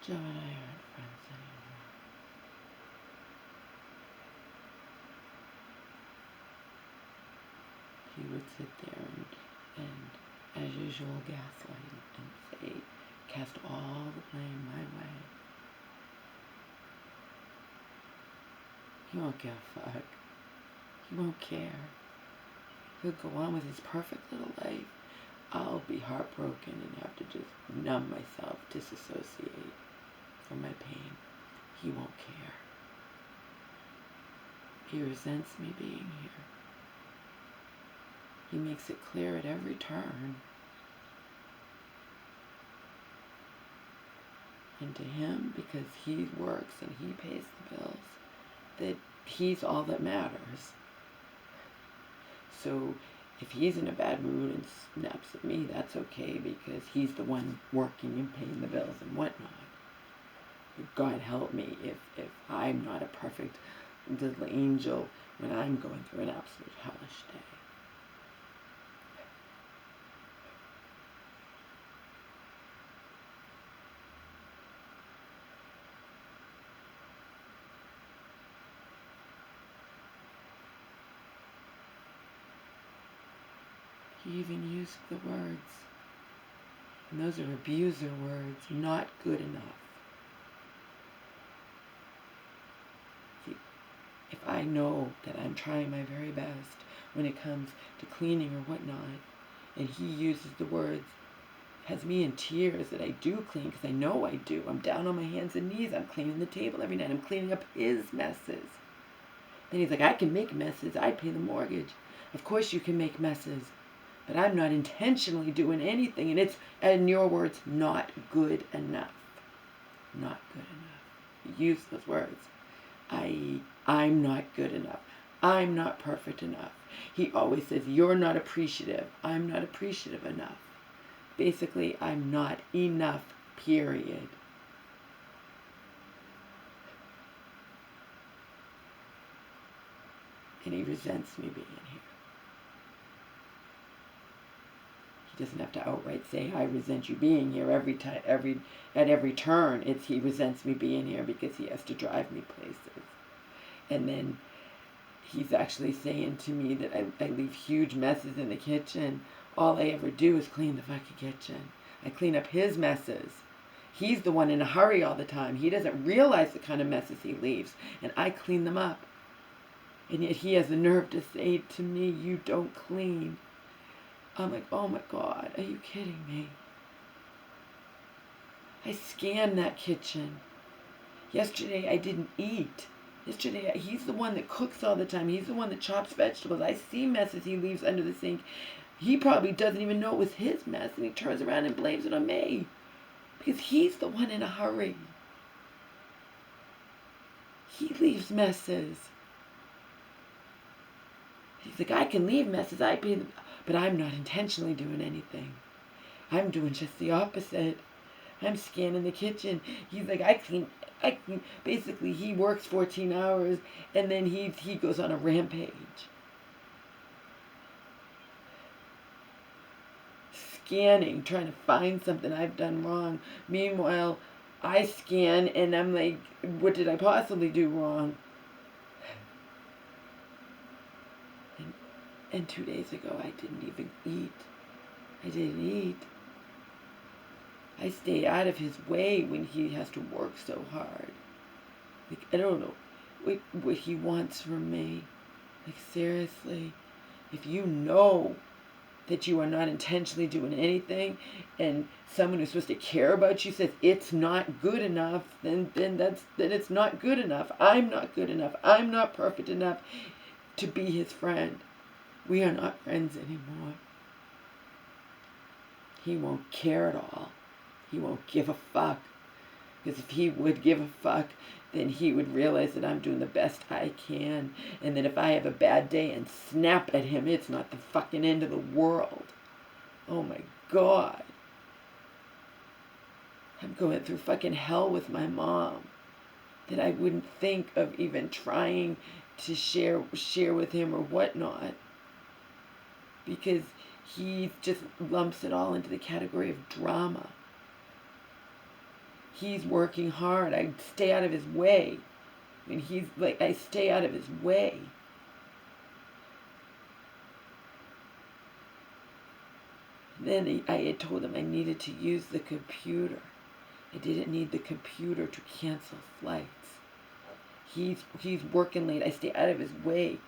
Joe and I aren't friends anymore. He would sit there and as usual, gaslight and say, cast all the blame my way. He won't give a fuck. He won't care. He'll go on with his perfect little life. I'll be heartbroken and have to just numb myself, disassociate from my pain. He won't care. He resents me being here. He makes it clear at every turn. And to him, because he works and he pays the bills, that he's all that matters. So if he's in a bad mood and snaps at me, that's okay because he's the one working and paying the bills and whatnot. But God help me if I'm not a perfect little angel when I'm going through an absolute hellish day. He even used the words, and those are abuser words, not good enough. See, if I know that I'm trying my very best when it comes to cleaning or whatnot, and he uses the words, has me in tears that I do clean, because I know I do. I'm down on my hands and knees. I'm cleaning the table every night. I'm cleaning up his messes. Then he's like, I can make messes. I pay the mortgage. Of course you can make messes. But I'm not intentionally doing anything. And it's, in your words, not good enough. Not good enough. Use those words. I'm not good enough. I'm not perfect enough. He always says, you're not appreciative. I'm not appreciative enough. Basically, I'm not enough, period. And he resents me being here. He doesn't have to outright say, I resent you being here at every turn. It's he resents me being here because he has to drive me places. And then he's actually saying to me that I leave huge messes in the kitchen. All I ever do is clean the fucking kitchen. I clean up his messes. He's the one in a hurry all the time. He doesn't realize the kind of messes he leaves. And I clean them up. And yet he has the nerve to say to me, you don't clean. I'm like, oh my God, are you kidding me? I scanned that kitchen. Yesterday I didn't eat. Yesterday, he's the one that cooks all the time. He's the one that chops vegetables. I see messes he leaves under the sink. He probably doesn't even know it was his mess, and he turns around and blames it on me. Because he's the one in a hurry. He leaves messes. He's like, I can leave messes, I pay them, but I'm not intentionally doing anything. I'm doing just the opposite. I'm scanning the kitchen. He's like, I clean. Basically, he works 14 hours, and then he goes on a rampage. Scanning, trying to find something I've done wrong. Meanwhile, I scan, and I'm like, what did I possibly do wrong? And 2 days ago, I didn't even eat. I didn't eat. I stay out of his way when he has to work so hard. Like, I don't know what he wants from me. Like, seriously, if you know that you are not intentionally doing anything, and someone who's supposed to care about you says it's not good enough, then it's not good enough. I'm not good enough. I'm not perfect enough to be his friend. We are not friends anymore. He won't care at all. He won't give a fuck. Because if he would give a fuck, then he would realize that I'm doing the best I can. And that if I have a bad day and snap at him, it's not the fucking end of the world. Oh my God. I'm going through fucking hell with my mom. That I wouldn't think of even trying to share with him or whatnot. Because he just lumps it all into the category of drama. He's working hard. I stay out of his way. And he's like, I stay out of his way. And then I had told him I needed to use the computer. I didn't need the computer to cancel flights. He's working late. I stay out of his way.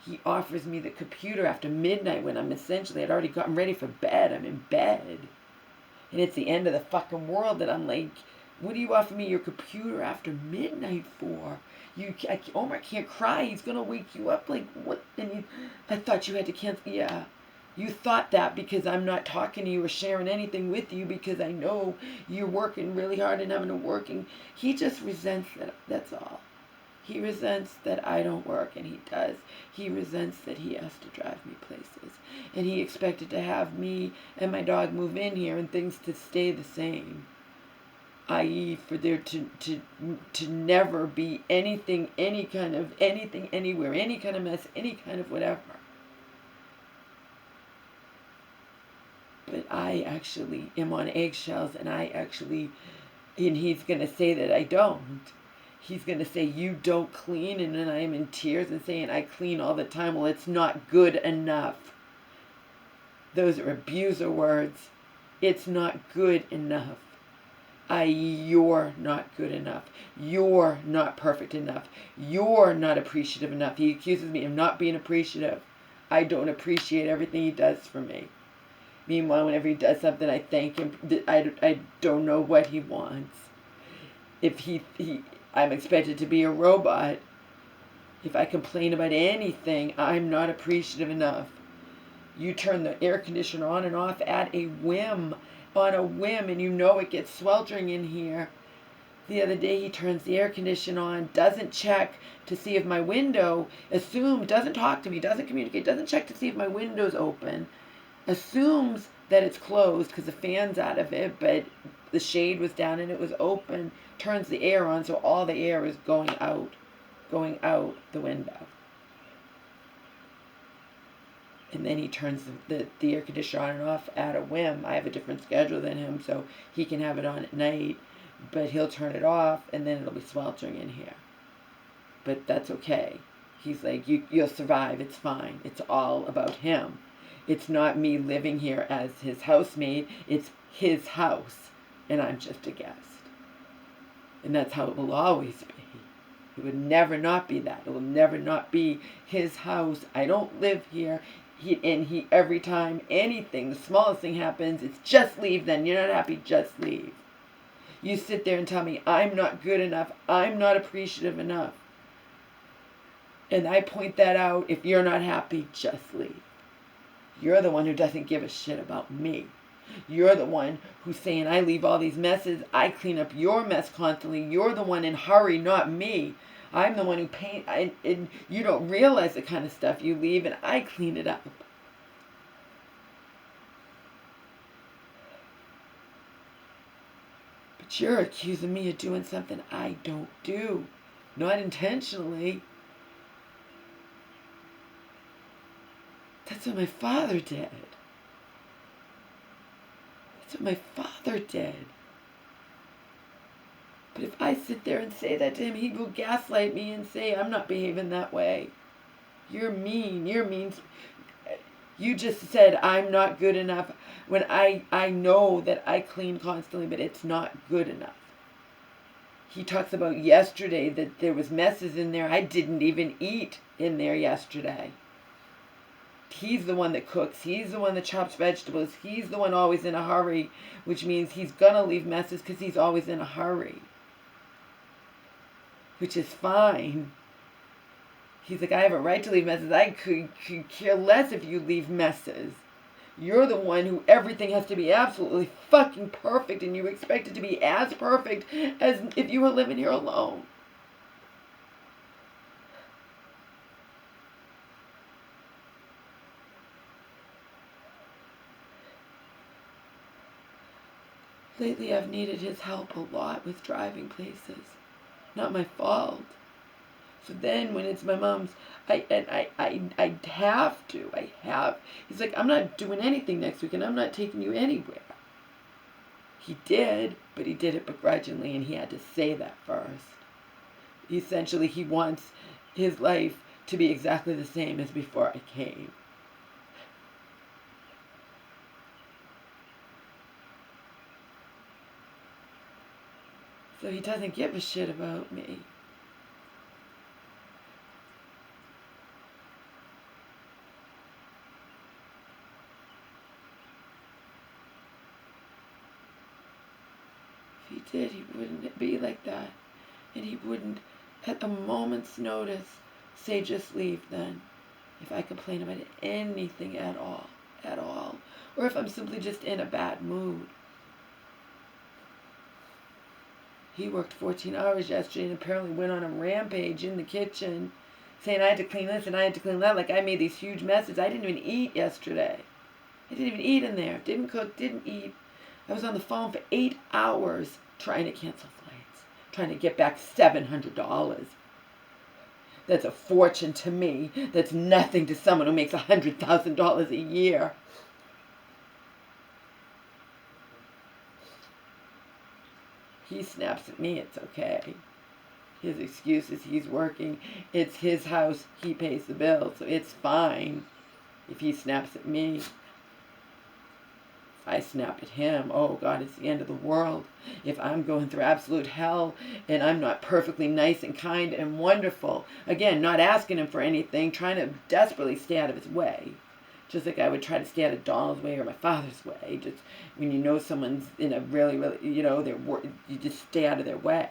He offers me the computer after midnight when I'm I'd already gotten ready for bed. I'm in bed. And it's the end of the fucking world that I'm like, what do you offer me your computer after midnight for? Omar can't cry. He's going to wake you up. Like, what? And I thought you had to cancel. Yeah. You thought that because I'm not talking to you or sharing anything with you because I know you're working really hard and having to working. He just resents that. That's all. He resents that I don't work, and he does. He resents that he has to drive me places. And he expected to have me and my dog move in here and things to stay the same. I.e. for there to never be anything, any kind of anything, anywhere, any kind of mess, any kind of whatever. But I actually am on eggshells, and he's going to say that I don't. He's going to say, you don't clean, and then I am in tears and saying, I clean all the time. Well, it's not good enough. Those are abuser words. It's not good enough. You're not good enough. You're not perfect enough. You're not appreciative enough. He accuses me of not being appreciative. I don't appreciate everything he does for me. Meanwhile, whenever he does something, I thank him. I don't know what he wants. If I'm expected to be a robot. If I complain about anything, I'm not appreciative enough. You turn the air conditioner on and off at a whim, on a whim, and you know it gets sweltering in here. The other day he turns the air conditioner on, doesn't check to see if my window, doesn't talk to me, doesn't communicate, doesn't check to see if my window's open, assumes that it's closed because the fan's out of it, but the shade was down and it was open, turns the air on so all the air is going out the window. And then he turns the air conditioner on and off at a whim. I have a different schedule than him, so he can have it on at night, but he'll turn it off and then it'll be sweltering in here. But that's okay. He's like, you'll survive, it's fine. It's all about him. It's not me living here as his housemate. It's his house, and I'm just a guest. And that's how it will always be. It would never not be that. It will never not be his house. I don't live here. He every time anything, the smallest thing happens, it's just leave then. You're not happy, just leave. You sit there and tell me I'm not good enough. I'm not appreciative enough. And I point that out. If you're not happy, just leave. You're the one who doesn't give a shit about me. You're the one who's saying I leave all these messes. I clean up your mess constantly. You're the one in hurry, not me. I'm the one who and you don't realize the kind of stuff you leave, and I clean it up. But you're accusing me of doing something I don't do. Not intentionally. That's what my father did. That's what my father did. But if I sit there and say that to him, he will gaslight me and say, I'm not behaving that way. You're mean. You're mean. You just said I'm not good enough when I know that I clean constantly, but it's not good enough. He talks about yesterday that there was messes in there. I didn't even eat in there yesterday. He's the one that cooks. He's the one that chops vegetables. He's the one always in a hurry, which means he's going to leave messes because he's always in a hurry, which is fine. He's like, I have a right to leave messes. I could care less if you leave messes. You're the one who everything has to be absolutely fucking perfect, and you expect it to be as perfect as if you were living here alone. Lately, I've needed his help a lot with driving places. Not my fault. So then, when it's my mom's, I have to. He's like, I'm not doing anything next week, and I'm not taking you anywhere. He did, but he did it begrudgingly, and he had to say that first. Essentially, he wants his life to be exactly the same as before I came. So he doesn't give a shit about me. If he did, he wouldn't be like that. And he wouldn't, at a moment's notice, say just leave then. If I complain about anything at all. Or if I'm simply just in a bad mood. He worked 14 hours yesterday and apparently went on a rampage in the kitchen, saying I had to clean this and I had to clean that, like I made these huge messes. I didn't even eat yesterday. I didn't even eat in there. Didn't cook, didn't eat. I was on the phone for 8 hours trying to cancel flights, trying to get back $700. That's a fortune to me. That's nothing to someone who makes $100,000 a year. He snaps at me, it's okay. His excuse is he's working. It's his house. He pays the bill, so it's fine if he snaps at me. If I snap at him, oh God, it's the end of the world. If I'm going through absolute hell and I'm not perfectly nice and kind and wonderful, again, not asking him for anything, trying to desperately stay out of his way. Just like I would try to stay out of Donald's way or my father's way. Just when you know someone's in a really, you know, you just stay out of their way.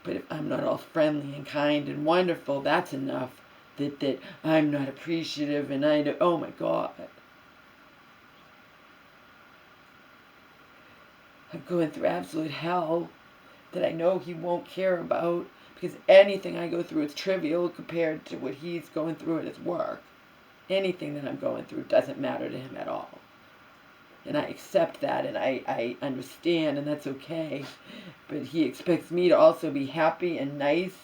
But if I'm not all friendly and kind and wonderful, that's enough. That I'm not appreciative and oh my God. I'm going through absolute hell that I know he won't care about, because anything I go through is trivial compared to what he's going through at his work. Anything that I'm going through doesn't matter to him at all. And I accept that, and I understand, and that's okay. But he expects me to also be happy and nice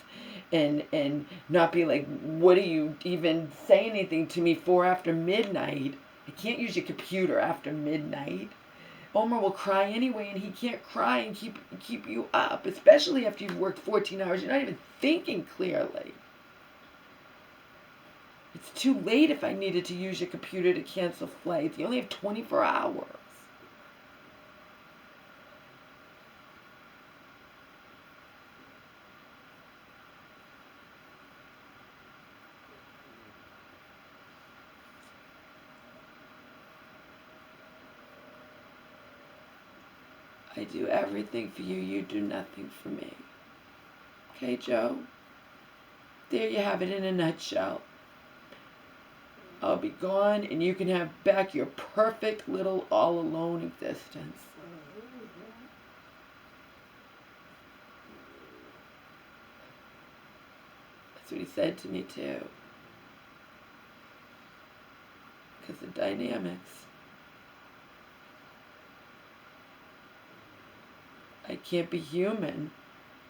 and not be like, what do you even say anything to me for after midnight? I can't use your computer after midnight. Omar will cry anyway, and he can't cry and keep you up, especially after you've worked 14 hours. You're not even thinking clearly. It's too late if I needed to use your computer to cancel flights. You only have 24 hours. I do everything for you. You do nothing for me. Okay, Joe? There you have it in a nutshell. I'll be gone, and you can have back your perfect little all-alone existence. That's what he said to me, too. Because the dynamics. I can't be human.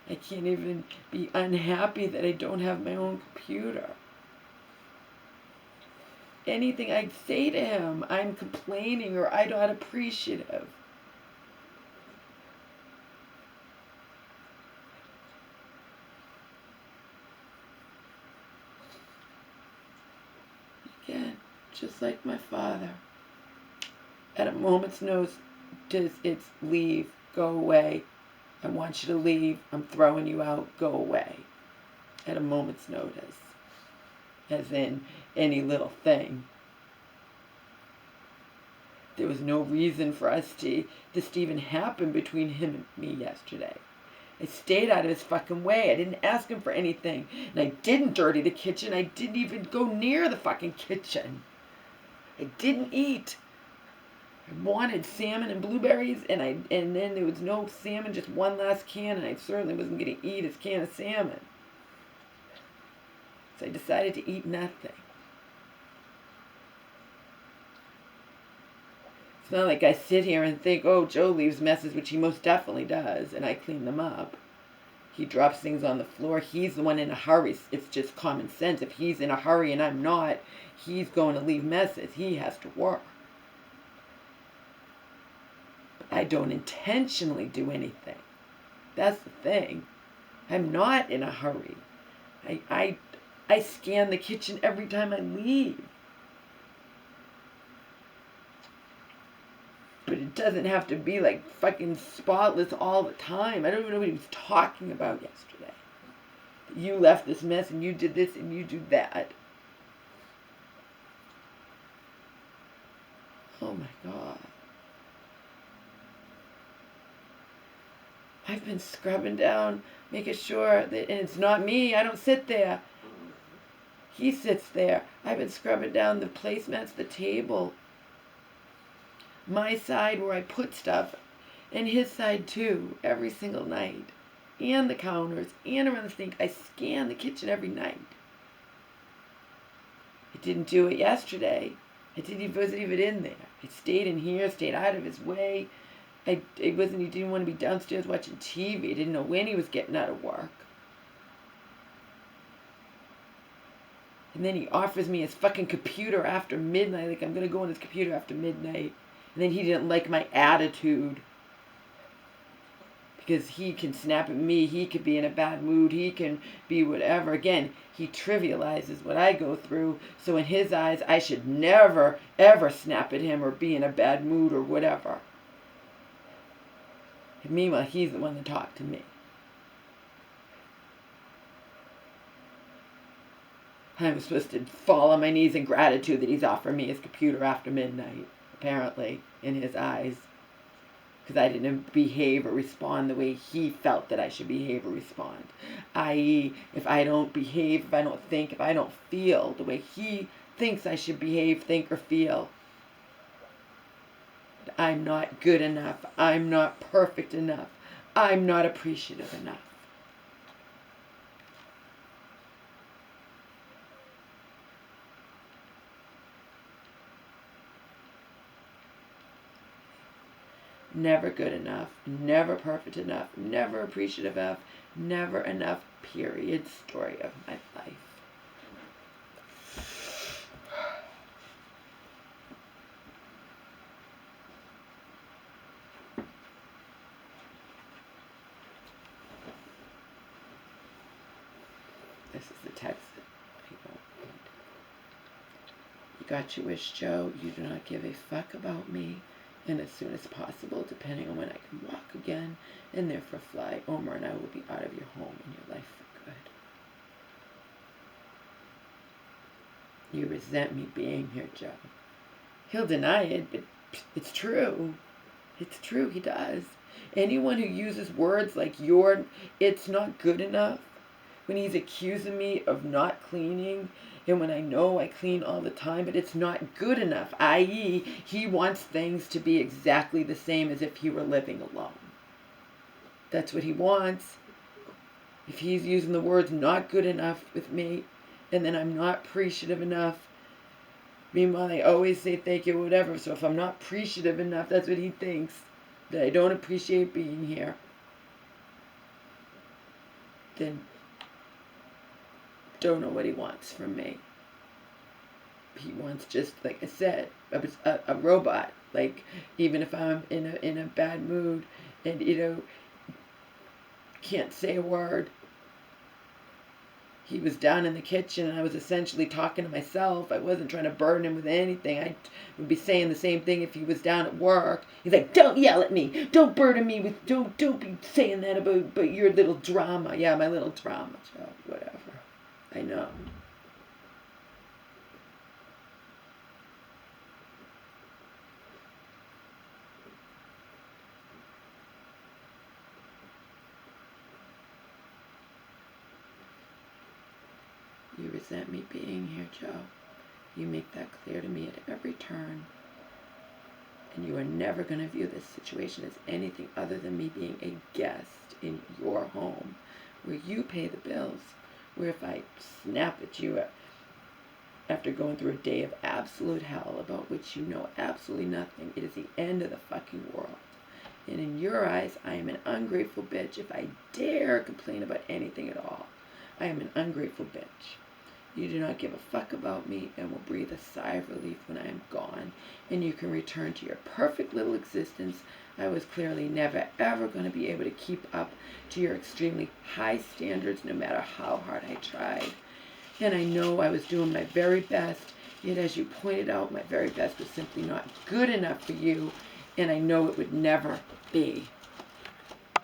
I can't even be unhappy that I don't have my own computer. Anything I say to him, I'm complaining or I'm not appreciative. Again, just like my father. At a moment's notice, it's leave, go away. I want you to leave. I'm throwing you out. Go away. At a moment's notice. As in any little thing. There was no reason for this to even happen between him and me yesterday. I stayed out of his fucking way. I didn't ask him for anything. And I didn't dirty the kitchen. I didn't even go near the fucking kitchen. I didn't eat. I wanted salmon and blueberries, and then there was no salmon, just one last can, and I certainly wasn't going to eat his can of salmon. So I decided to eat nothing. It's not like I sit here and think, oh, Joe leaves messes, which he most definitely does, and I clean them up. He drops things on the floor. He's the one in a hurry. It's just common sense. If he's in a hurry and I'm not, he's going to leave messes. He has to work. But I don't intentionally do anything. That's the thing. I'm not in a hurry. I scan the kitchen every time I leave. But it doesn't have to be like fucking spotless all the time. I don't even know what he was talking about yesterday. You left this mess and you did this and you do that. Oh my God. I've been scrubbing down, making sure that, and it's not me, I don't sit there. He sits there. I've been scrubbing down the placemats, the table. My side where I put stuff, and his side too, every single night. And the counters, and around the sink. I scan the kitchen every night. I didn't do it yesterday. He wasn't even in there. I stayed in here, stayed out of his way. He didn't want to be downstairs watching TV. I didn't know when he was getting out of work. And then he offers me his fucking computer after midnight. Like I'm going to go on his computer after midnight. And then he didn't like my attitude. Because he can snap at me. He could be in a bad mood. He can be whatever. Again, he trivializes what I go through. So in his eyes, I should never, ever snap at him or be in a bad mood or whatever. And meanwhile, he's the one that talked to me. I'm supposed to fall on my knees in gratitude that he's offered me his computer after midnight, apparently, in his eyes. Because I didn't behave or respond the way he felt that I should behave or respond. I.e., if I don't behave, if I don't think, if I don't feel the way he thinks I should behave, think, or feel, I'm not good enough. I'm not perfect enough. I'm not appreciative enough. Never good enough, never perfect enough, never appreciative of, never enough, period, story of my life. This is the text that I won't read. You got your wish, Joe. You do not give a fuck about me. And as soon as possible, depending on when I can walk again, and therefore fly, Omar and I will be out of your home and your life for good. You resent me being here, Joe. He'll deny it, but it's true. It's true, he does. Anyone who uses words like it's not good enough, when he's accusing me of not cleaning, and when I know I clean all the time, but it's not good enough, i.e., he wants things to be exactly the same as if he were living alone. That's what he wants. If he's using the words not good enough with me, and then I'm not appreciative enough, meanwhile I always say thank you, whatever, so if I'm not appreciative enough, that's what he thinks, that I don't appreciate being here, then don't know what he wants from me. He wants just, like I said, a robot. Like, even if I'm in a bad mood and, can't say a word. He was down in the kitchen and I was essentially talking to myself. I wasn't trying to burden him with anything. I would be saying the same thing if he was down at work. He's like, don't yell at me. Don't burden me with, don't be saying that about your little drama. Yeah, my little drama. So, whatever. I know. You resent me being here, Joe. You make that clear to me at every turn. And you are never going to view this situation as anything other than me being a guest in your home, where you pay the bills, where if I snap at you after going through a day of absolute hell about which you know absolutely nothing, it is the end of the fucking world. And in your eyes, I am an ungrateful bitch if I dare complain about anything at all. I am an ungrateful bitch. You do not give a fuck about me and will breathe a sigh of relief when I am gone, and you can return to your perfect little existence. I was clearly never ever going to be able to keep up to your extremely high standards no matter how hard I tried. And I know I was doing my very best, yet as you pointed out, my very best was simply not good enough for you, and I know it would never be.